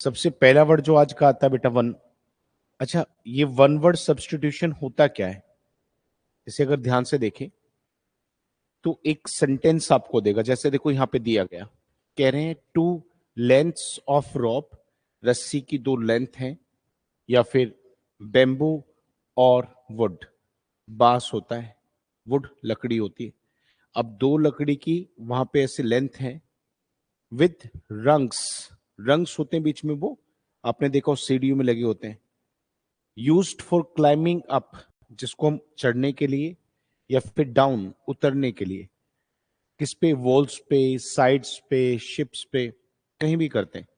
सबसे पहला वर्ड जो आज का आता है बेटा वन। अच्छा, ये वन वर्ड सब्स्टिट्यूशन होता क्या है? इसे अगर ध्यान से देखें तो एक सेंटेंस आपको देगा। जैसे देखो यहां पे दिया गया, कह रहे हैं टू लेंथ्स ऑफ रॉप, रस्सी की दो लेंथ हैं, या फिर बेम्बू और वुड, बांस होता है, वुड लकड़ी होती है। अब दो लकड़ी की वहां पे ऐसे लेंथ है विथ रंग्स, रंग्स होते हैं बीच में, वो आपने देखा सीढ़ियों में लगे होते हैं, यूज्ड फॉर क्लाइंबिंग अप, जिसको हम चढ़ने के लिए, या फिर डाउन उतरने के लिए। किस पे? वॉल्स पे, साइड्स पे, शिप्स पे, कहीं भी करते हैं।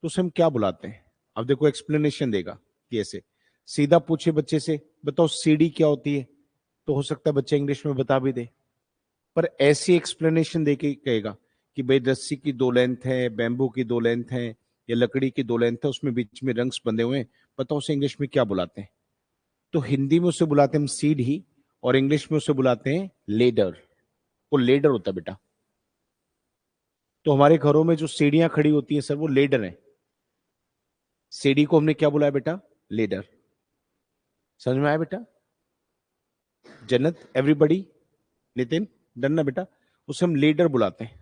तो उसे हम क्या बुलाते हैं? अब देखो एक्सप्लेनेशन देगा कि ऐसे सीधा पूछे बच्चे से, बताओ सीढ़ी क्या होती है, तो हो सकता है बच्चा इंग्लिश में बता भी दे, पर ऐसी एक्सप्लेनेशन देके कहेगा कि भाई रस्सी की दो लेंथ है, बैम्बू की दो लेंथ है, या लकड़ी की दो लेंथ है, उसमें बीच में रंग्स बंधे हुए हैं, बताओ उसे इंग्लिश में क्या बुलाते हैं? तो हिंदी में उसे बुलाते हैं हम सीढ़ी, और इंग्लिश में उसे बुलाते हैं लेडर। वो लेडर होता है बेटा। तो हमारे घरों में जो सीढ़ियां खड़ी होती हैं सर, वो लेडर है। सीढ़ी को हमने क्या बुलाया बेटा? लेडर। समझ में आया बेटा? जन्नत, एवरीबडी, नितिन, डन ना बेटा? उसे हम लेडर बुलाते हैं।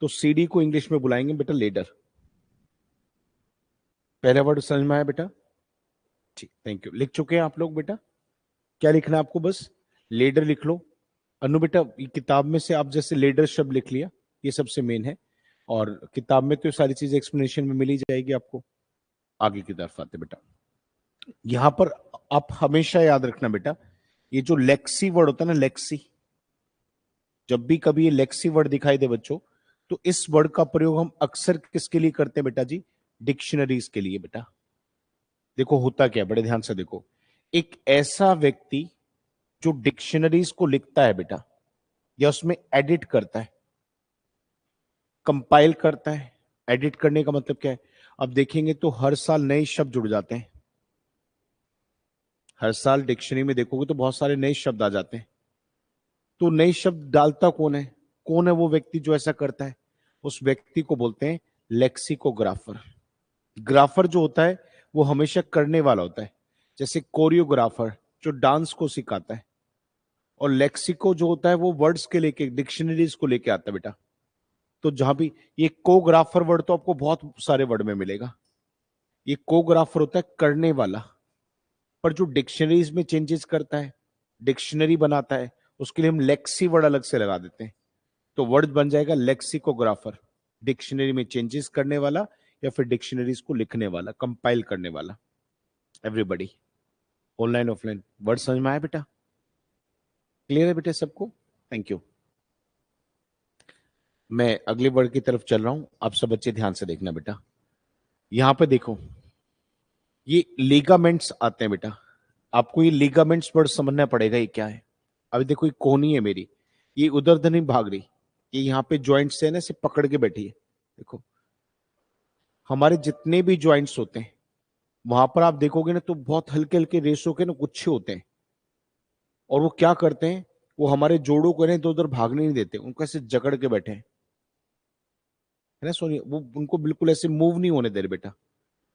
तो सीढ़ी को इंग्लिश में बुलाएंगे बेटा लेडर। पहला वर्ड समझ में आया बेटा? ठीक, थैंक यू। लिख चुके हैं आप लोग बेटा? क्या लिखना है आपको? बस लेडर लिख लो। अनु बेटा, ये किताब में से आप जैसे लेडर शब्द लिख लिया, ये सबसे मेन है, और किताब में तो सारी चीज एक्सप्लेनेशन में मिल ही जाएगी आपको। आगे की तरफ आते बेटा, यहां पर आप हमेशा याद रखना बेटा, ये जो लेक्सी वर्ड होता है ना, लेक्सी, जब भी कभी ये लेक्सी वर्ड दिखाई दे बच्चों, तो इस वर्ड का प्रयोग हम अक्सर किसके लिए करते हैं बेटा जी? डिक्शनरीज के लिए बेटा। देखो होता क्या, बड़े ध्यान से देखो, एक ऐसा व्यक्ति जो डिक्शनरीज को लिखता है बेटा, या उसमें एडिट करता है, कंपाइल करता है। एडिट करने का मतलब क्या है? अब देखेंगे तो हर साल नए शब्द जुड़ जाते हैं। हर साल डिक्शनरी में देखोगे तो बहुत सारे नए शब्द आ जाते हैं। तो नए शब्द डालता कौन है? कौन है वो व्यक्ति जो ऐसा करता है? उस व्यक्ति को बोलते हैं लेक्सिकोग्राफर। ग्राफर जो होता है वो हमेशा करने वाला होता है, जैसे कोरियोग्राफर जो डांस को सिखाता है, और लेक्सिको जो होता है वो वर्ड्स के लेके, डिक्शनरीज को लेके आता है बेटा। तो जहां भी ये कोग्राफर वर्ड तो आपको बहुत सारे वर्ड में मिलेगा। ये कोग्राफर होता है करने वाला, पर जो डिक्शनरीज में चेंजेस करता है, डिक्शनरी बनाता है, उसके लिए हम लेक्सी वर्ड अलग से लगा देते हैं। तो वर्ड बन जाएगा लेक्सिकोग्राफर, डिक्शनरी में चेंजेस करने वाला, या फिर डिक्शनरीज को लिखने वाला, कंपाइल करने वाला। एवरीबडी, ऑनलाइन ऑफलाइन, वर्ड समझ में आया बेटा? क्लियर है बेटा सबको? Thank you. मैं अगले वर्ड की तरफ चल रहा हूं, आप सब बच्चे ध्यान से देखना बेटा। यहां पे देखो, ये लिगामेंट्स आते हैं बेटा। आपको ये लिगामेंट्स वर्ड समझना पड़ेगा, ये क्या है। अभी देखो, ये कोहनी है मेरी, ये उधर नहीं भाग रही, ये यहाँ पे ज्वाइंट्स है ना, इसे पकड़ के बैठी है। देखो, हमारे जितने भी ज्वाइंट्स होते हैं वहां पर आप देखोगे ना, तो बहुत हल्के हल्के रेशों के ना गुच्छे होते हैं, और वो क्या करते हैं, वो हमारे जोड़ों को इधर उधर भागने नहीं देते, उनको ऐसे जकड़ के बैठे हैं, है ना सोनी? वो उनको बिल्कुल ऐसे मूव नहीं होने दे रहे बेटा।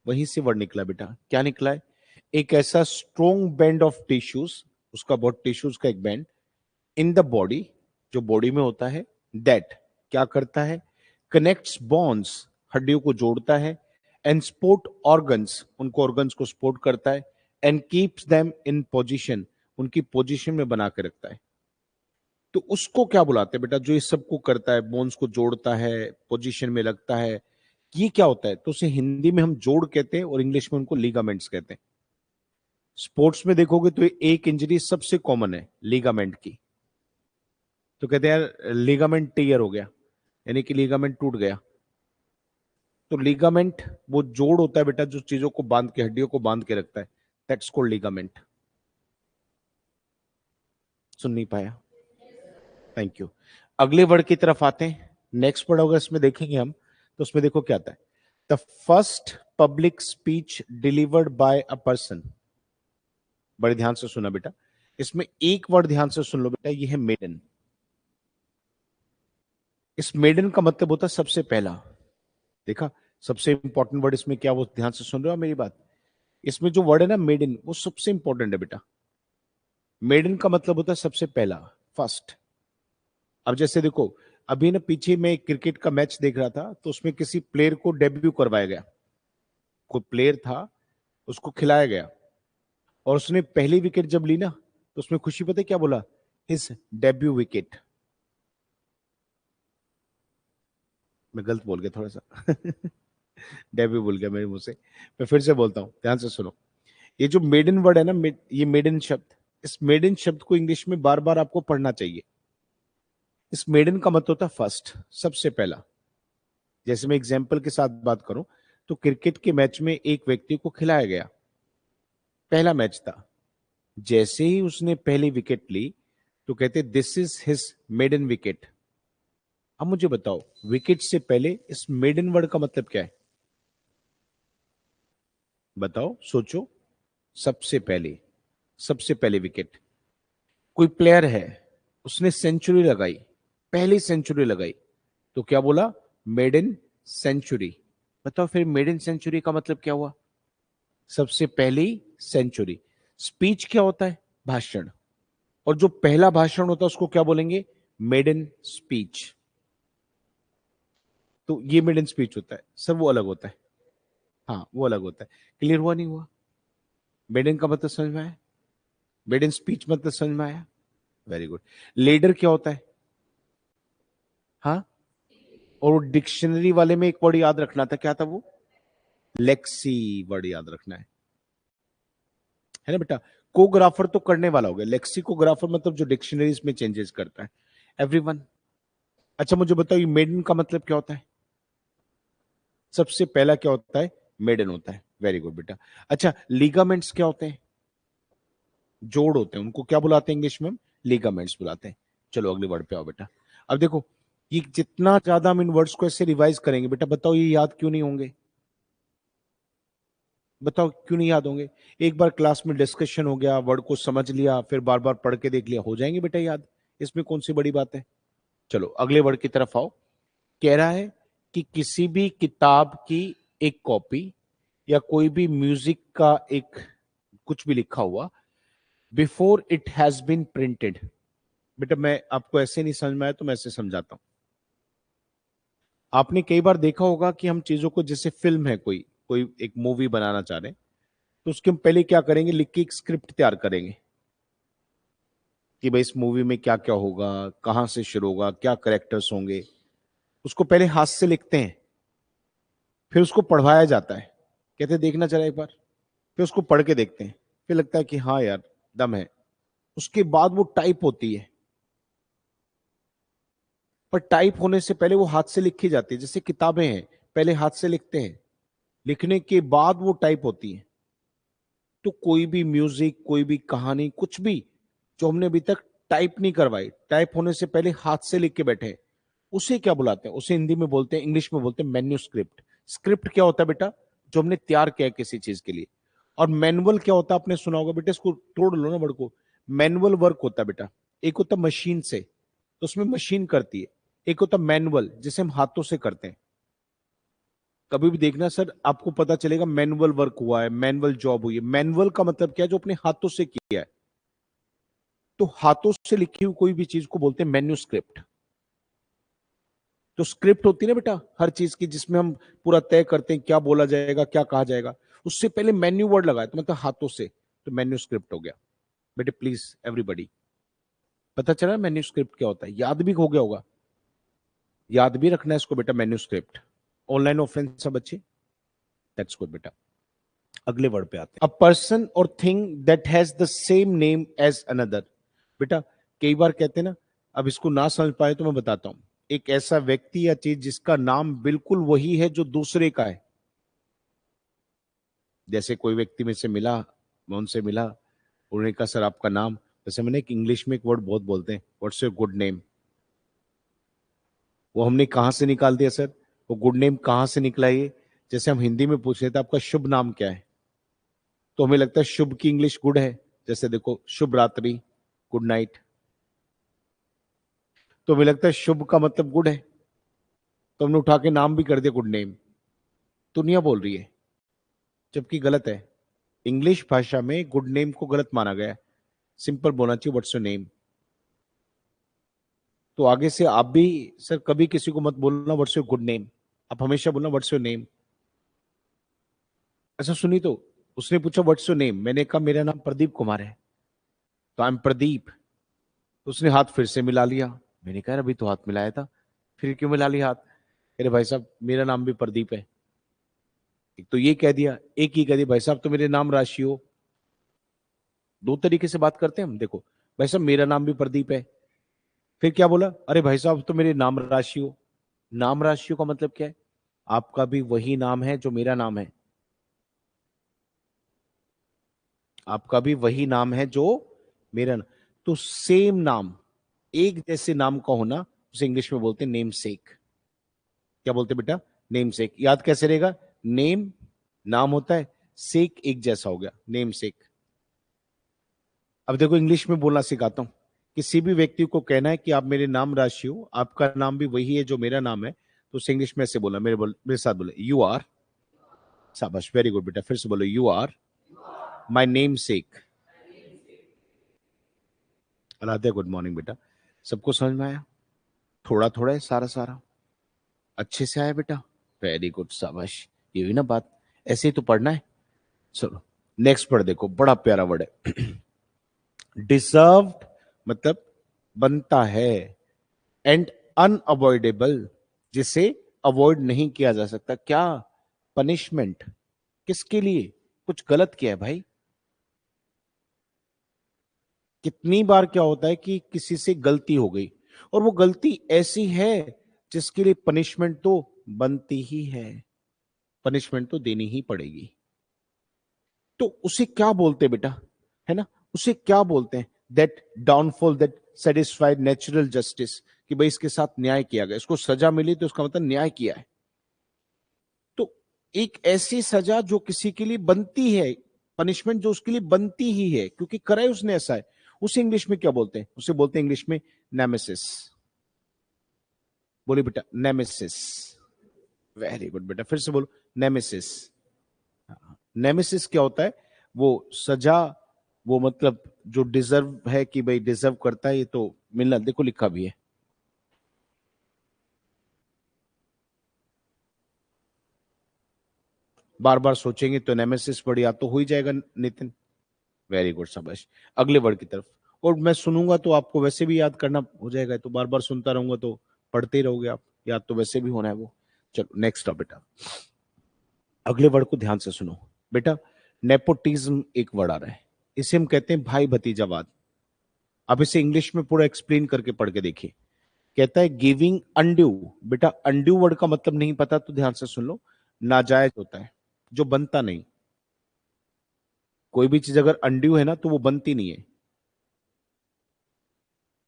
वहीं से वर्ड निकला बेटा। क्या निकला है? एक ऐसा स्ट्रोंग बैंड ऑफ टिश्यूज, उसका बहुत टिश्यूज का एक बैंड, इन द बॉडी, जो बॉडी में होता है, दैट क्या करता है? कनेक्ट्स बॉन्ड्स, हड्डियों को जोड़ता है, एंड सपोर्ट ऑर्गन्स, उनको ऑर्गन्स को सपोर्ट करता है, and keeps them in position, उनकी पोजीशन में बना के रखता है। तो उसको क्या बुलाते हैं बेटा, जो इस सबको करता है, बोन्स को जोड़ता है, पोजीशन में लगता है, ये क्या होता है? तो उसे हिंदी में हम जोड़ कहते हैं, और इंग्लिश में उनको लिगामेंट्स कहते हैं। स्पोर्ट्स में देखोगे तो एक इंजरी सबसे कॉमन है लिगामेंट की, तो कहते हैं यार लिगामेंट टीयर हो गया, यानी कि लिगामेंट टूट गया। तो लिगामेंट वो जोड़ होता है बेटा, जो चीजों को बांध के, हड्डियों को बांध के रखता है, दैट्स कॉल्ड लिगामेंट। सुन नहीं पाया? Thank you. अगले वर्ड की तरफ आते हैं। नेक्स्ट वर्ड अगर इसमें देखेंगे हम, तो उसमें देखो क्या आता है, the first public speech delivered by a person. बड़े ध्यान से सुना बेटा, इसमें एक वर्ड ध्यान से सुन लो बेटा, ये है मेडन। इस मेडन का मतलब होता है सबसे पहला। देखा, सबसे इंपॉर्टेंट वर्ड इसमें क्या, वो ध्यान से सुन रहे हो मेरी बात? इसमें जो वर्ड है ना मेडन, वो सबसे इंपॉर्टेंट है बेटा। मेडन का मतलब होता है सबसे पहला, फर्स्ट। अब जैसे देखो, अभी ना पीछे मैं एक क्रिकेट का मैच देख रहा था, तो उसमें किसी प्लेयर को डेब्यू करवाया गया। कोई प्लेयर था, उसको खिलाया गया, और उसने पहली विकेट जब ली ना, तो उसमें खुशी पता है क्या बोला? His debut wicket. मैं गलत बोल गया थोड़ा सा डेब्यू बोल गया मेरे मुंह से। मैं फिर से बोलता हूं, ध्यान से सुनो। ये जो मेडन वर्ड है ना, ये मेडन शब्द, इस मेडन शब्द को इंग्लिश में बार बार आपको पढ़ना चाहिए। इस मेडन का मतलब होता है फर्स्ट, सबसे पहला। जैसे मैं एग्जाम्पल के साथ बात करूं, तो क्रिकेट के मैच में एक व्यक्ति को खिलाया गया, पहला मैच था। जैसे ही उसने पहली विकेट ली, तो कहते this is his maiden wicket. अब मुझे बताओ, विकेट से पहले इस मेडन वर्ड का मतलब क्या है? बताओ, सोचो। सबसे पहले, सबसे पहले विकेट। कोई प्लेयर है, उसने सेंचुरी लगाई, पहली सेंचुरी लगाई, तो क्या बोला? Maiden century. बताओ फिर मेडन सेंचुरी का मतलब क्या हुआ? सबसे पहली सेंचुरी। स्पीच क्या होता है? भाषण। और जो पहला भाषण होता है उसको क्या बोलेंगे? Maiden speech. तो ये मेडन स्पीच होता है सर, वो अलग होता है। हाँ, वो अलग होता है। क्लियर हुआ नहीं हुआ? मेडन का मतलब समझ में आया? मेडन स्पीच मतलब समझ में आया? Very good. लीडर क्या होता है? हाँ, और डिक्शनरी वाले में एक वर्ड याद रखना था, क्या था वो? लेक्सी वर्ड याद रखना है ना बेटा? कोग्राफर तो करने वाला हो गया, लेक्सिकोग्राफर मतलब जो डिक्शनरीज में चेंजेस करता है। एवरीवन। अच्छा मुझे बताओ, ये मेडन का मतलब क्या होता है? सबसे पहला क्या होता है? मेडन होता है। वेरी गुड बेटा। अच्छा, लीगामेंट्स क्या होते हैं? जोड़ होते हैं, उनको क्या बुलाते हैं इंग्लिश में? लीगामेंट्स बुलाते हैं। चलो अगले वर्ड पे आओ बेटा। अब देखो, ये जितना ज्यादा हम इन वर्ड्स को ऐसे रिवाइज करेंगे बेटा, बताओ ये याद क्यों नहीं होंगे? बताओ क्यों नहीं याद होंगे? एक बार क्लास में डिस्कशन हो गया, वर्ड को समझ लिया, फिर बार बार पढ़ के देख लिया, हो जाएंगे बेटा याद। इसमें कौन सी बड़ी बात है? चलो अगले वर्ड की तरफ आओ। कह रहा है कि किसी भी किताब की एक कॉपी, या कोई भी म्यूजिक का एक कुछ भी लिखा हुआ, before it has been printed. बेटा मैं आपको ऐसे नहीं समझ में आया तो मैं ऐसे समझाता हूं। आपने कई बार देखा होगा कि हम चीजों को, जैसे फिल्म है, कोई कोई एक मूवी बनाना चाह रहे हैं, तो उसके हम पहले क्या करेंगे? लिख के एक स्क्रिप्ट तैयार करेंगे कि भाई इस मूवी में क्या क्या होगा, कहां से शुरू होगा, क्या करेक्टर्स होंगे। उसको पहले हाथ से लिखते हैं, फिर उसको पढ़वाया जाता है, कहते हैं देखना चला एक बार। फिर उसको पढ़ के देखते हैं, फिर लगता है कि हाँ यार दम है। उसके बाद वो टाइप होती है, पर टाइप होने से पहले वो हाथ से लिखी जाती है। जैसे किताबें हैं, पहले हाथ से लिखते हैं, लिखने के बाद वो टाइप होती है। तो कोई भी म्यूजिक, कोई भी कहानी, कुछ भी जो हमने अभी तक टाइप नहीं करवाई, टाइप होने से पहले हाथ से लिख के बैठे हैं, उसे क्या बुलाते हैं? उसे हिंदी में बोलते हैं, इंग्लिश में बोलते हैं मैन्यूस्क्रिप्ट। स्क्रिप्ट क्या होता है बेटा? जो हमने तैयार किया है किसी चीज के लिए। और मैनुअल क्या होता है? आपने सुना होगा बेटा, इसको तोड़ लो ना वर्ड को। मैनुअल वर्क होता है बेटा। एक होता है मशीन से, तो उसमें मशीन करती है। एक होता है मैनुअल, जिसे हम हाथों से करते हैं। कभी भी देखना सर, आपको पता चलेगा मैनुअल वर्क हुआ है, मैनुअल जॉब हुई है। मैनुअल का मतलब क्या है? जो अपने हाथों से किया है। तो हाथों से लिखी हुई कोई भी चीज को बोलते हैं मैन्यूस्क्रिप्ट। तो स्क्रिप्ट होती है ना बेटा हर चीज की, जिसमें हम पूरा तय करते हैं क्या बोला जाएगा, क्या कहा जाएगा। उससे पहले मेन्यू वर्ड लगाए, तो मतलब हाथों से, तो मैन्यूस्क्रिप्ट हो गया। बेटे प्लीज एवरीबॉडी, पता चला मैन्यूस्क्रिप्ट क्या होता है? याद भी हो गया होगा, याद भी रखना है इसको बेटा, मैन्यूस्क्रिप्ट। ऑनलाइन ऑफलाइन सब अच्छे? दैट्स गुड बेटा। अगले वर्ड पे आते हैं। अ पर्सन और thing that has the same name as another. बेटा कई बार कहते हैं ना, अब इसको ना समझ पाए तो मैं बताता हूं। एक ऐसा व्यक्ति या चीज जिसका नाम बिल्कुल वही है जो दूसरे का है। जैसे कोई व्यक्ति में से मिला, मैं उनसे मिला, उन्होंने कहा सर आपका नाम, जैसे मैंने एक इंग्लिश में एक वर्ड बहुत बोलते हैं, व्हाट्स योर गुड नेम। वो हमने कहां से निकाल दिया सर? वो गुड नेम कहां से निकला ये? जैसे हम हिंदी में पूछ रहे थे आपका शुभ नाम क्या है, तो हमें लगता है शुभ की इंग्लिश गुड है। जैसे देखो, शुभ रात्रि, गुड नाइट। तो हमें लगता है शुभ का मतलब गुड है, तो हमने उठा के नाम भी कर दिया गुड नेम। दुनिया बोल रही है, जबकि गलत है। इंग्लिश भाषा में गुड नेम को गलत माना गया है। सिंपल बोलना चाहिए व्हाट्स योर नेम। तो आगे से आप भी सर कभी किसी को मत बोलना व्हाट्स योर गुड नेम, आप हमेशा बोलना व्हाट्स योर नेम। अच्छा सुनी, तो उसने पूछा व्हाट्स योर नेम, मैंने कहा मेरा नाम प्रदीप कुमार है, तो आई एम प्रदीप। तो उसने हाथ फिर से मिला लिया। मैंने कहा अभी तो हाथ मिलाया था, फिर क्यों मिला लिया हाथ? अरे भाई साहब मेरा नाम भी प्रदीप है। एक तो ये कह दिया, एक ही कह दिया भाई साहब तो मेरे नाम राशि हो। दो तरीके से बात करते हैं हम, देखो भाई साहब मेरा नाम भी प्रदीप है। फिर क्या बोला, अरे भाई साहब तो मेरे नाम राशि हो। नाम राशि का मतलब क्या है? आपका भी वही नाम है जो मेरा नाम है, आपका भी वही नाम है जो मेरा नाम। तो सेम नाम, एक जैसे नाम का होना, उसे इंग्लिश में बोलते हैं नेम सेक। क्या बोलते हैं बेटा? नेम सेक। याद कैसे रहेगा? नेम नाम होता है, सेक एक जैसा हो गया, नेम सेक। अब देखो इंग्लिश में बोलना सिखाता हूं। किसी भी व्यक्ति को कहना है कि आप मेरे नाम राशि हो, आपका नाम भी वही है जो मेरा नाम है, तो उसे इंग्लिश में ऐसे बोला, मेरे साथ बोले, यू आर, शाबाश वेरी गुड बेटा, फिर से बोलो, you are my namesake. Radhe good morning बेटा। सबको समझ में आया? थोड़ा थोड़ा है, सारा सारा अच्छे से आया बेटा? वेरी गुड, शाबाश। ये हुई ना बात, ऐसे ही तो पढ़ना है। चलो नेक्स्ट पढ़, देखो बड़ा प्यारा वर्ड है डिजर्व्ड, मतलब बनता है, एंड अनअवॉइडेबल, जिसे अवॉइड नहीं किया जा सकता। क्या? पनिशमेंट। किसके लिए? कुछ गलत किया है भाई। कितनी बार क्या होता है कि किसी से गलती हो गई, और वो गलती ऐसी है जिसके लिए पनिशमेंट तो बनती ही है, पनिशमेंट तो देनी ही पड़ेगी। तो उसे क्या बोलते हैं बेटा? है ना, उसे क्या बोलते हैं? That downfall that satisfied natural justice, कि भाई इसके साथ न्याय किया गया, इसको सजा मिली तो उसका मतलब न्याय किया है। तो एक ऐसी सजा जो किसी के लिए बनती है, पनिशमेंट जो उसके लिए बनती ही है क्योंकि करा है उसने ऐसा है, उसे इंग्लिश में क्या बोलते हैं? उसे बोलते हैं इंग्लिश में नेमेसिस। बोलिए बेटा, नेमेसिस। वेरी गुड बेटा, फिर से बोलो, नेमेसिस। नेमेसिस क्या होता है? वो सजा, वो मतलब जो डिजर्व है कि भाई डिजर्व करता है, ये तो मिलना, देखो लिखा भी है। बार बार सोचेंगे तो नेमेसिस वर्ड याद तो हो ही जाएगा नितिन। वेरी गुड, शाबाश। अगले वर्ड की तरफ। और मैं सुनूंगा तो आपको वैसे भी याद करना हो जाएगा, तो बार बार सुनता रहूंगा तो पढ़ते ही रहोगे आप, याद तो वैसे भी होना है वो। चलो नेक्स्ट अब बेटा, अगले वर्ड को ध्यान से सुनो बेटा। नेपोटिज्म एक वर्ड आ रहा है, इसे हम कहते हैं भाई भतीजावाद। अब इसे इंग्लिश में पूरा एक्सप्लेन करके पढ़ के देखिए। कहता है गिविंग अनड्यू। बेटा अनड्यू वर्ड का मतलब नहीं पता तो ध्यान से सुन लो। नाजायज होता है, जो बनता नहीं। कोई भी चीज अगर अनड्यू है ना तो वो बनती नहीं है,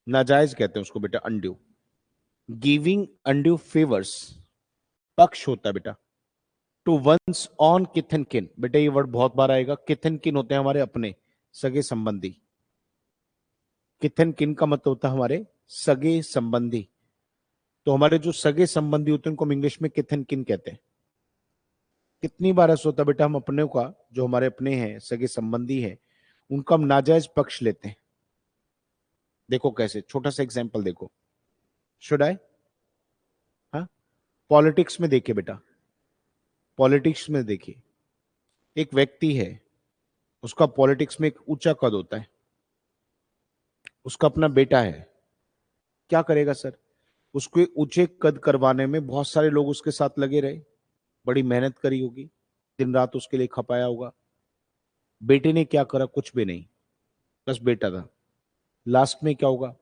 नाजायज कहते हैं उसको बेटा, अनड्यू। गिविंग अनड्यू फेवर्स, पक्ष होता है बेटा। टू वंस ऑन किथन किन, बेटा ये वर्ड बहुत बार आएगा। किथन किन होते हैं हमारे अपने सगे संबंधी। किथन किन का मतलब होता है हमारे सगे संबंधी। तो हमारे जो सगे संबंधी होते हैं उनको हम इंग्लिश में किथन किन कहते हैं। कितनी बार ऐसा होता है बेटा, हम अपने का, जो हमारे अपने हैं सगे संबंधी हैं, उनका हम नाजायज पक्ष लेते हैं। देखो कैसे, छोटा सा एग्जांपल देखो। Should I? हाँ, पॉलिटिक्स में देखिए बेटा, पॉलिटिक्स में देखिए, एक व्यक्ति है, उसका पॉलिटिक्स में एक ऊंचा कद होता है, उसका अपना बेटा है। क्या करेगा सर? उसको एक ऊंचे कद करवाने में बहुत सारे लोग उसके साथ लगे रहे, बड़ी मेहनत करी होगी, दिन रात उसके लिए खपाया होगा। बेटे ने क्या करा? कुछ भी नहीं, बस बेटा था। लास्ट में क्या होगा?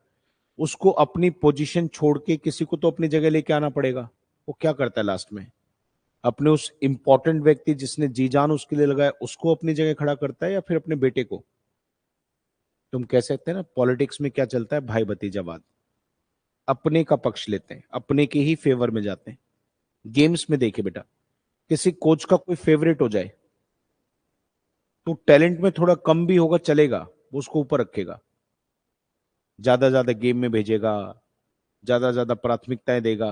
उसको अपनी पोजीशन छोड़ के किसी को तो अपनी जगह लेके आना पड़ेगा। वो क्या करता है लास्ट में? अपने उस इंपॉर्टेंट व्यक्ति जिसने जी जान उसके लिए लगाया उसको अपनी जगह खड़ा करता है, या फिर अपने बेटे को? तुम कह सकते हैं ना, पॉलिटिक्स में क्या चलता है, भाई भतीजावाद। अपने का पक्ष लेते हैं, अपने के ही फेवर में जाते हैं। गेम्स में देखिए बेटा, किसी कोच का कोई फेवरेट हो जाए तो टैलेंट में थोड़ा कम भी होगा चलेगा, वो उसको ऊपर रखेगा, ज्यादा ज्यादा गेम में भेजेगा, ज्यादा ज्यादा प्राथमिकताएं देगा।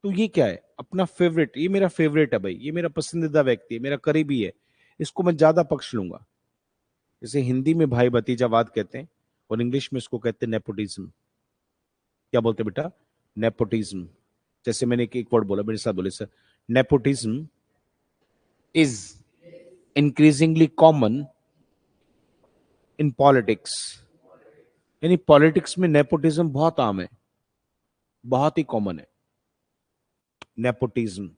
तो ये क्या है? अपना फेवरेट, ये मेरा फेवरेट है भाई, ये मेरा पसंदीदा व्यक्ति है, मेरा करीबी है, इसको मैं ज्यादा पक्ष लूंगा। जैसे हिंदी में भाई भतीजावाद कहते हैं और इंग्लिश में इसको कहते हैं नेपोटिज्म। क्या बोलते हैं बेटा? नेपोटिज्म। जैसे मैंने एक वर्ड बोला, मेरे साथ बोले sir, nepotism is increasingly common in politics. यानी पॉलिटिक्स में नेपोटिज्म बहुत आम है, बहुत ही कॉमन है नेपोटिज्म।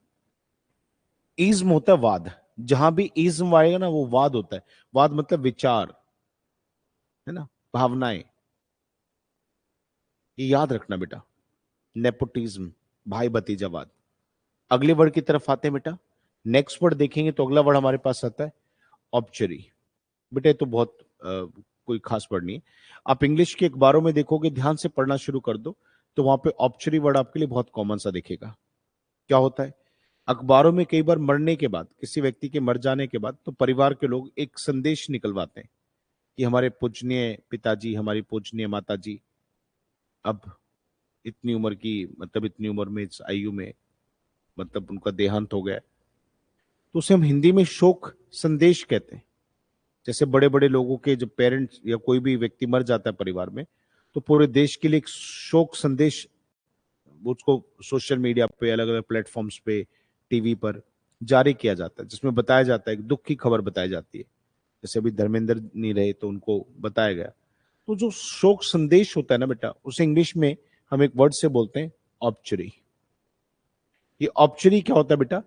इज्म होता है वाद, जहां भी इज्म आएगा ना वो वाद होता है। वाद मतलब विचार, है ना, भावनाएं। ये याद रखना बेटा, नेपोटिज्म, भाई भतीजावाद। अगले वर्ड की तरफ आते हैं बेटा। नेक्स्ट वर्ड देखेंगे तो अगला वर्ड हमारे पास आता है ऑब्चरी। बेटा ये तो बहुत कोई खास वर्ड नहीं है। आप इंग्लिश के अखबारों में देखोगे, ध्यान से पढ़ना शुरू कर दो तो वहां पे ऑब्चरी वर्ड आपके लिए बहुत कॉमन सा दिखेगा। क्या होता है? अखबारों में कई बार मरने के बाद, किसी व्यक्ति के मर जाने के बाद, तो परिवार के लोग एक संदेश निकलवाते हैं कि हमारे पूजनीय पिताजी, हमारी पूजनीय माताजी अब इतनी उम्र की, मतलब इतनी उम्र में, इस आयु में, मतलब उनका देहांत हो गया। तो उसे हम हिंदी में शोक संदेश कहते हैं। जैसे बड़े बड़े लोगों के जब पेरेंट्स या कोई भी व्यक्ति मर जाता है परिवार में, तो पूरे देश के लिए एक शोक संदेश, उसको सोशल मीडिया पे, अलग अलग प्लेटफॉर्म्स पे, टीवी पर जारी किया जाता है, जिसमें बताया जाता है, एक दुख की खबर बताई जाती है। जैसे अभी धर्मेंद्र नहीं रहे तो उनको बताया गया। तो जो शोक संदेश होता है ना बेटा, उसे इंग्लिश में हम एक वर्ड से बोलते हैं ऑब्चरी। ये ऑब्चरी क्या होता है बेटा?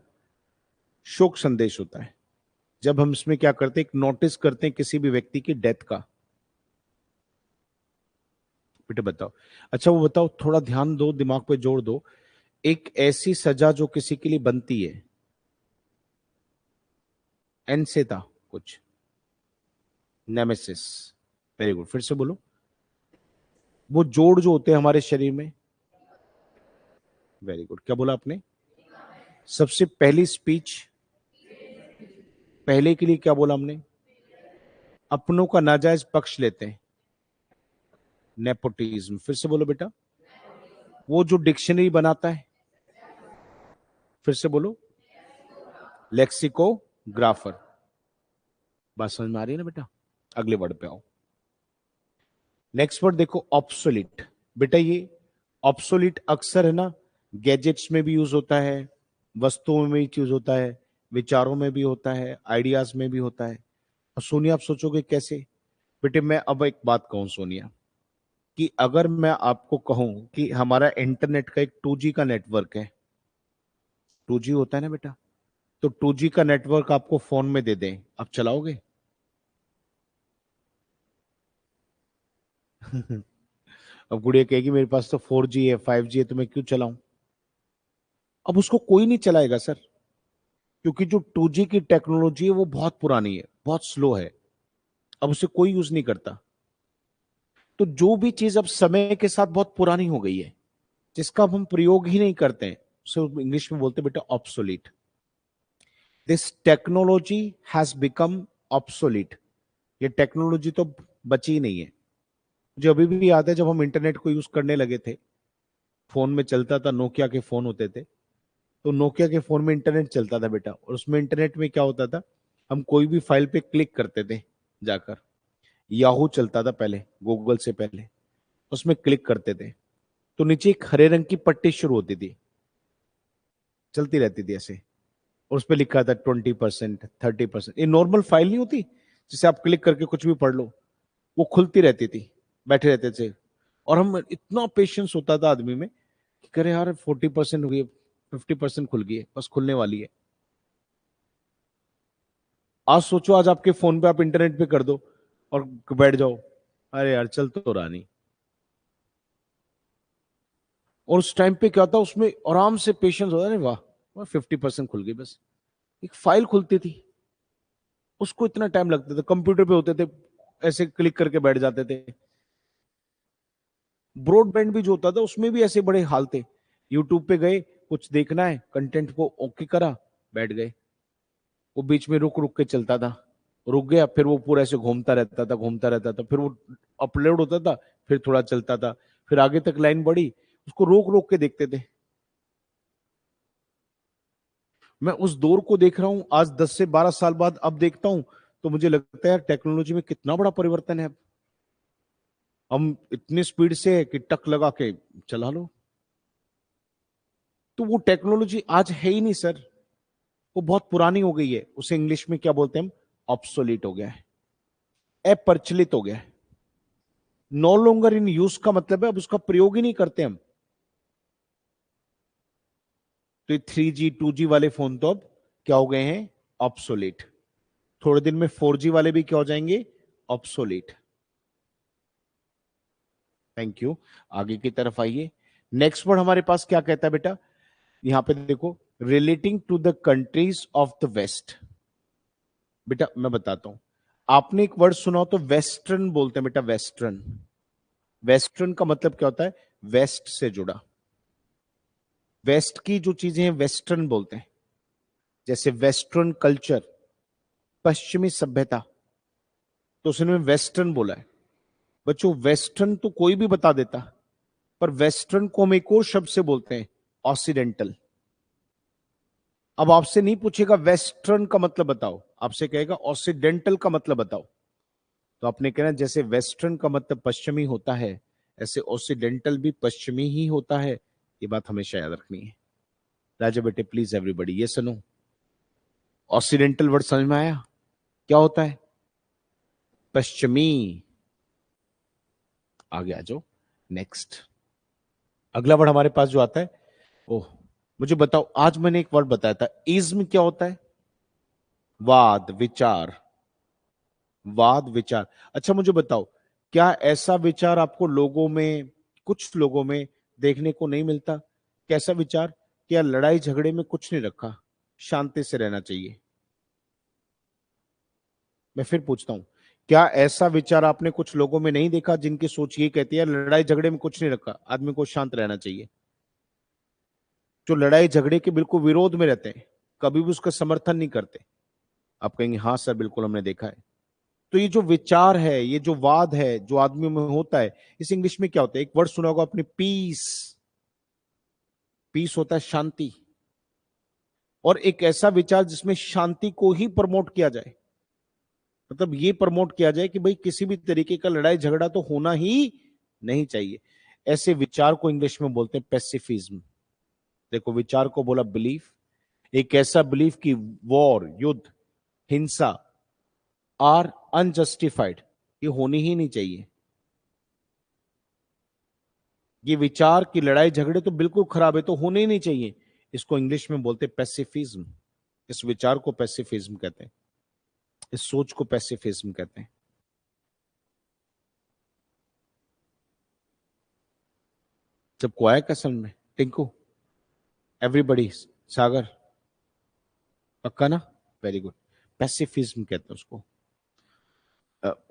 शोक संदेश होता है। जब हम इसमें क्या करते हैं, एक नोटिस करते हैं किसी भी व्यक्ति की डेथ का। बेटे बताओ, अच्छा वो बताओ, थोड़ा ध्यान दो, दिमाग पे जोर दो। एक ऐसी सजा जो किसी के लिए बनती है, एन से था कुछ, नेमेसिस। वेरी गुड, फिर से बोलो। वो जोड़ जो होते हैं हमारे शरीर में। वेरी गुड, क्या बोला आपने? सबसे पहली स्पीच, पहले के लिए क्या बोला हमने? अपनों का नाजायज पक्ष लेते हैं, नेपोटिज्म। फिर से बोलो बेटा। वो जो डिक्शनरी बनाता है, फिर से बोलो, लेक्सिकोग्राफर। बात समझ में आ रही है ना बेटा? अगले वर्ड पे आओ। नेक्स्ट वर्ड देखो, ऑब्सोलिट। बेटा ये ऑब्सोलिट अक्सर है ना, गैजेट्स में भी यूज होता है, वस्तुओं में भी यूज होता है, विचारों में भी होता है, आइडियाज में भी होता है। और सोनिया आप सोचोगे कैसे? बेटे मैं अब एक बात कहूं सोनिया, कि अगर मैं आपको कहूं कि हमारा इंटरनेट का एक 2G का नेटवर्क है, 2G होता है ना बेटा, तो 2G का नेटवर्क आपको फोन में दे दें, आप चलाओगे? अब गुड़िया कहेगी मेरे पास तो 4G है, 5G है, तो मैं क्यों चलाऊं? अब उसको कोई नहीं चलाएगा सर, क्योंकि जो 2G की टेक्नोलॉजी है वो बहुत पुरानी है, बहुत स्लो है, अब उसे कोई यूज नहीं करता। तो जो भी चीज अब समय के साथ बहुत पुरानी हो गई है, जिसका अब हम प्रयोग ही नहीं करते हैं, उसे इंग्लिश में बोलते हैं बेटा obsolete. This technology has become obsolete. ये टेक्नोलॉजी तो बची ही नहीं है। मुझे अभी भी याद है जब हम इंटरनेट को यूज करने लगे थे, फोन में चलता था, नोकिया के फोन होते थे, तो नोकिया के फोन में इंटरनेट चलता था बेटा, और उसमें इंटरनेट में क्या होता था, हम कोई भी फाइल पे क्लिक करते थे जाकर। याहू चलता था पहले, गूगल से पहले, उसमें क्लिक करते थे तो नीचे एक हरे रंग की पट्टी शुरू होती थी, चलती रहती थी ऐसे, और उस पर लिखा था 20%, 30%। ये नॉर्मल फाइल नहीं होती जिसे आप क्लिक करके कुछ भी पढ़ लो, वो खुलती रहती थी, बैठे रहते थे। और हम, इतना पेशेंस होता था आदमी में कि करे यार 40% हो गई, 50% खुल गई है, बस खुलने वाली है। आज सोचो, आज आपके फोन पे आप इंटरनेट पे कर दो और बैठ जाओ, अरे यार चल तो रहा नहीं। और उस टाइम पे क्या था, उसमें आराम से पेशेंस होता है, वाह 50% खुल गई, बस एक फाइल खुलती थी, उसको इतना टाइम लगता था। कंप्यूटर पे होते थे, ऐसे क्लिक करके बैठ जाते थे। ब्रॉडबैंड भी जो होता था उसमें भी ऐसे बड़े हाल थे। यूट्यूब पे गए, कुछ देखना है, कंटेंट को ओके करा, बैठ गए, वो बीच में रुक रुक के चलता था, रुक गया, फिर वो पूरा ऐसे घूमता रहता था, घूमता रहता था, फिर वो अपलोड होता था, फिर थोड़ा चलता था, फिर आगे तक लाइन बढ़ी, उसको रोक रोक के देखते थे। मैं उस दौर को देख रहा हूं आज 10 से 12 साल बाद, अब देखता हूं तो मुझे लगता है यार टेक्नोलॉजी में कितना बड़ा परिवर्तन है। हम इतनी स्पीड से है कि टक लगा के चला लो। तो वो टेक्नोलॉजी आज है ही नहीं सर, वो बहुत पुरानी हो गई है। उसे इंग्लिश में क्या बोलते हैं हम? ऑब्सोलीट हो गया है, अप्रचलित हो गया है, नो लॉन्गर इन यूज का मतलब है अब उसका प्रयोग ही नहीं करते हम। तो 3G 2G वाले फोन तो अब क्या हो गए हैं? ऑब्सोलीट। थोड़े दिन में 4G वाले भी क्या हो जाएंगे? ऑब्सोलीट। Thank you. आगे की तरफ आइए। नेक्स्ट वर्ड हमारे पास क्या कहता है बेटा? यहां पे देखो, relating to the countries of the West. बेटा मैं बताता हूं, आपने एक वर्ड सुना हो तो वेस्टर्न बोलते हैं बेटा, वेस्टर्न। वेस्टर्न का मतलब क्या होता है? वेस्ट से जुड़ा। वेस्ट की जो चीजें हैं वेस्टर्न बोलते हैं। जैसे वेस्टर्न कल्चर, पश्चिमी सभ्यता, तो उसने वेस्टर्न बोला है। बच्चों वेस्टर्न तो कोई भी बता देता, पर वेस्टर्न को हम एक और शब्द से बोलते हैं, ऑक्सीडेंटल। अब आपसे नहीं पूछेगा वेस्टर्न का मतलब बताओ, आपसे कहेगा ऑक्सीडेंटल का मतलब बताओ। तो आपने कहना जैसे वेस्टर्न का मतलब पश्चिमी होता है, ऐसे ऑक्सीडेंटल भी पश्चिमी ही होता है। ये बात हमेशा याद रखनी है। राजा बेटे प्लीज एवरीबॉडी ये सुनो, ऑक्सीडेंटल वर्ड समझ में आया? क्या होता है? पश्चिमी। आगे आ जाओ। नेक्स्ट, अगला वर्ड हमारे पास जो आता है, ओह मुझे बताओ, आज मैंने एक वर्ड बताया था, इज्म क्या होता है? वाद विचार। वाद विचार। अच्छा मुझे बताओ, क्या ऐसा विचार आपको लोगों में, कुछ लोगों में देखने को नहीं मिलता? कैसा विचार? क्या लड़ाई झगड़े में कुछ नहीं रखा, शांति से रहना चाहिए। मैं फिर पूछता हूं, क्या ऐसा विचार आपने कुछ लोगों में नहीं देखा जिनकी सोच ये कहती है लड़ाई झगड़े में कुछ नहीं रखा, आदमी को शांत रहना चाहिए? जो लड़ाई झगड़े के बिल्कुल विरोध में रहते हैं, कभी भी उसका समर्थन नहीं करते। आप कहेंगे हाँ सर बिल्कुल हमने देखा है। तो ये जो विचार है, ये जो वाद है जो आदमियों में होता है, इस इंग्लिश में क्या होता है? एक वर्ड सुना होगा आपने, पीस। पीस होता है शांति। और एक ऐसा विचार जिसमें शांति को ही प्रमोट किया जाए, मतलब ये प्रमोट किया जाए कि भाई किसी भी तरीके का लड़ाई झगड़ा तो होना ही नहीं चाहिए, ऐसे विचार को इंग्लिश में बोलते हैं पैसिफिज्म। देखो विचार को बोला बिलीफ, एक ऐसा बिलीफ कि वॉर, युद्ध, हिंसा आर अनजस्टिफाइड, ये होनी ही नहीं चाहिए। ये विचार की लड़ाई झगड़े तो बिल्कुल खराब है, तो होने ही नहीं चाहिए। इसको इंग्लिश में बोलते हैं पैसिफिज्म। इस विचार को पैसिफिज्म कहते हैं, इस सोच को पैसिफिज्म कहते हैं। सबको आया क्या समझ में? टिंकू, एवरीबडी, सागर, पक्का ना? Very good. पैसिफिज्म कहते हैं उसको।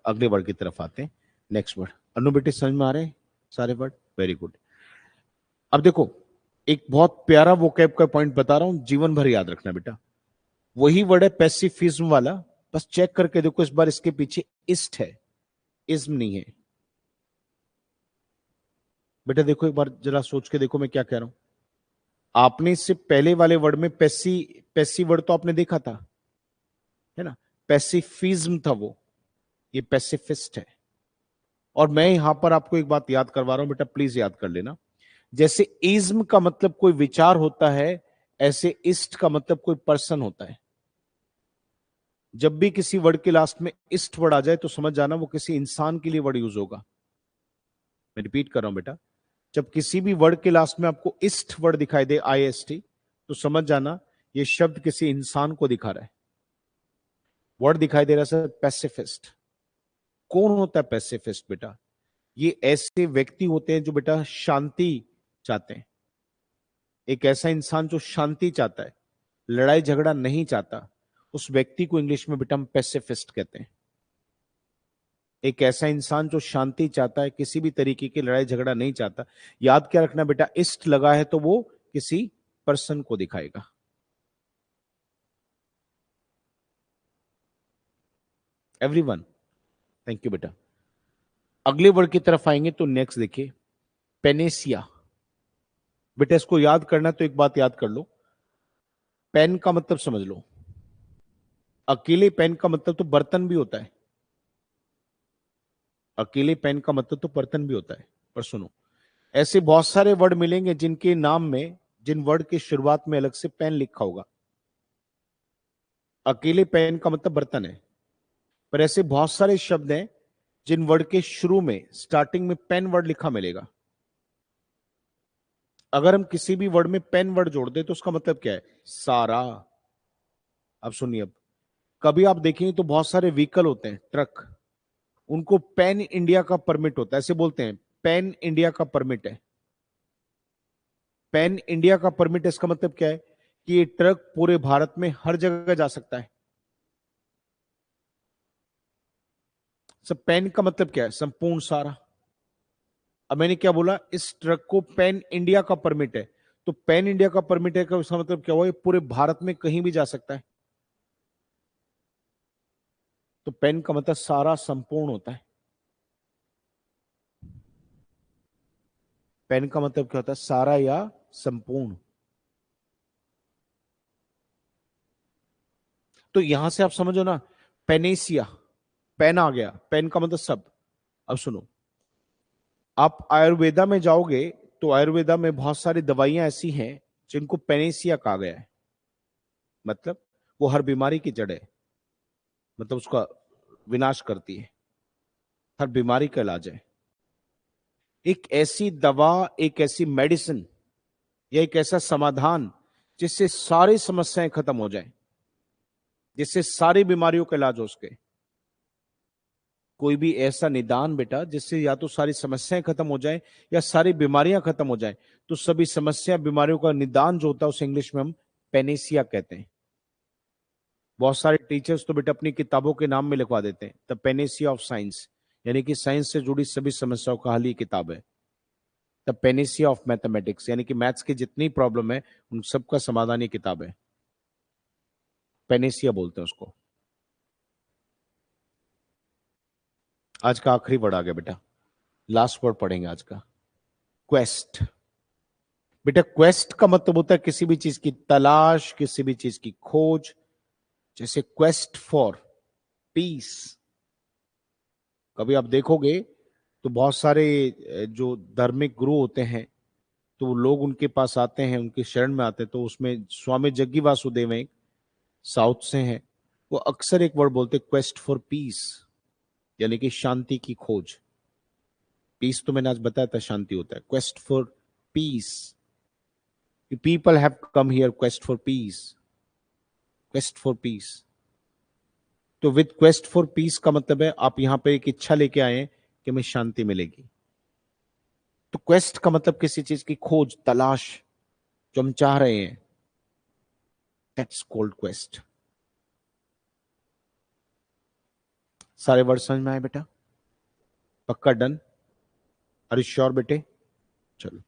अगले वर्ड की तरफ आते हैं। नेक्स्ट वर्ड, अनु बेटे समझ में आ रहे हैं सारे वर्ड? Very good. अब देखो, एक बहुत प्यारा वोकैब का पॉइंट बता रहा हूं, जीवन भर याद रखना बेटा। वही वर्ड है पैसिफिज्म वाला, बस चेक करके देखो इस बार इसके पीछे इस्ट है, इज्म नहीं है। बेटा देखो एक बार जरा सोच के देखो मैं क्या कह रहा हूं। आपने इससे पहले वाले वर्ड में पैसी वर्ड तो आपने देखा था, है ना? पैसिफिज्म था वो, ये पैसिफिस्ट है। और मैं यहां पर आपको एक बात याद करवा रहा हूं बेटा, प्लीज याद कर लेना। जैसे इज्म का मतलब कोई विचार होता है, ऐसे इस्ट का मतलब कोई पर्सन होता है। जब भी किसी वर्ड के लास्ट में इस्ट वर्ड आ जाए तो समझ जाना वो किसी इंसान के लिए वर्ड यूज होगा। मैं रिपीट कर रहा हूं बेटा, जब किसी भी वर्ड के लास्ट में आपको इस्ट वर्ड दिखाई दे, IST, तो समझ जाना ये शब्द किसी इंसान को दिखा रहा है। वर्ड दिखाई दे रहा है सर पैसिफिस्ट। कौन होता है पैसिफिस्ट बेटा? ये ऐसे व्यक्ति होते हैं जो बेटा शांति चाहते हैं। एक ऐसा इंसान जो शांति चाहता है, लड़ाई झगड़ा नहीं चाहता, उस व्यक्ति को इंग्लिश में बेटा हम पैसिफिस्ट कहते हैं। एक ऐसा इंसान जो शांति चाहता है, किसी भी तरीके की लड़ाई झगड़ा नहीं चाहता। याद क्या रखना बेटा, इस्ट लगा है तो वो किसी पर्सन को दिखाएगा। एवरीवन, थैंक यू बेटा। अगले वर्ड की तरफ आएंगे तो नेक्स्ट देखिए, पेनेसिया। बेटा इसको याद करना तो एक बात याद कर लो, पेन का मतलब समझ लो, अकेले पेन का मतलब तो बर्तन भी होता है, अकेले पेन का मतलब तो बर्तन भी होता है। पर सुनो, ऐसे बहुत सारे वर्ड मिलेंगे जिनके नाम में, जिन वर्ड की शुरुआत में अलग से पेन लिखा होगा। अकेले पेन का मतलब बर्तन है, पर ऐसे बहुत सारे शब्द हैं जिन वर्ड के शुरू में, स्टार्टिंग में पेन वर्ड लिखा मिलेगा। अगर हम किसी भी वर्ड में पेन वर्ड जोड़ दे तो उसका मतलब क्या है? सारा। अब सुनिए, अब कभी आप देखेंगे तो बहुत सारे व्हीकल होते हैं, ट्रक, उनको पैन इंडिया का परमिट होता है, ऐसे बोलते हैं पैन इंडिया का परमिट है। पैन इंडिया का परमिट, इसका मतलब क्या है? कि ये ट्रक पूरे भारत में हर जगह जा सकता है। सब पैन का मतलब क्या है? संपूर्ण, सारा। अब मैंने क्या बोला? इस ट्रक को पैन इंडिया का परमिट है, तो पैन इंडिया का परमिट है का उसका मतलब क्या हुआ? ये पूरे भारत में कहीं भी जा सकता है। तो पैन का मतलब सारा, संपूर्ण होता है। पैन का मतलब क्या होता है? सारा या संपूर्ण। तो यहां से आप समझो ना, पेनेसिया, पेन आ गया, पेन का मतलब सब। अब सुनो, आप आयुर्वेदा में जाओगे तो आयुर्वेदा में बहुत सारी दवाइयां ऐसी हैं जिनको पेनेसिया कहा गया है। मतलब वो हर बीमारी की जड़ है, मतलब उसका विनाश करती है, हर बीमारी का इलाज है। एक ऐसी दवा, एक ऐसी मेडिसिन या एक ऐसा समाधान जिससे सारी समस्याएं खत्म हो जाएं, जिससे सारी बीमारियों का इलाज हो उसके। कोई भी ऐसा निदान बेटा जिससे या तो सारी समस्याएं खत्म हो जाए या सारी बीमारियां खत्म हो जाए, तो सभी समस्या बीमारियों का निदान जो होता है उसे इंग्लिश में हम पेनेसिया कहते हैं। बहुत सारे टीचर्स तो बेटा अपनी किताबों के नाम में लिखवा देते हैं द पेनेसिया ऑफ साइंस, यानी कि साइंस से जुड़ी सभी समस्याओं का हल ही किताब है। द पेनेसिया ऑफ मैथमेटिक्स, यानी कि मैथ्स की जितनी प्रॉब्लम है उन सबका समाधान ये किताब है। पेनेसिया बोलते हैं उसको। आज का आखिरी वर्ड आ गया बेटा, लास्ट वर्ड पढ़ेंगे आज का, क्वेस्ट। बेटा क्वेस्ट का मतलब होता है किसी भी चीज की तलाश, किसी भी चीज की खोज। जैसे क्वेस्ट फॉर पीस। कभी आप देखोगे तो बहुत सारे जो धार्मिक गुरु होते हैं, तो वो लोग उनके पास आते हैं, उनके शरण में आते हैं, तो उसमें स्वामी जग्गी वासुदेव हैं, साउथ से हैं। वो अक्सर एक वर्ड बोलते, क्वेस्ट फॉर पीस, यानी कि शांति की खोज। पीस तो मैंने आज बताया था शांति होता है, quest for piece. People have come here quest for piece, quest for piece. तो विद क्वेस्ट फॉर पीस का मतलब है आप यहां पे एक इच्छा लेके आए हैं कि हमें शांति मिलेगी। तो क्वेस्ट का मतलब किसी चीज की खोज, तलाश, जो हम चाह रहे हैं, दैट्स कॉल्ड क्वेस्ट। सारे वर्ड समझ में आए बेटा? पक्का डन? आर यू श्योर बेटे? चलो।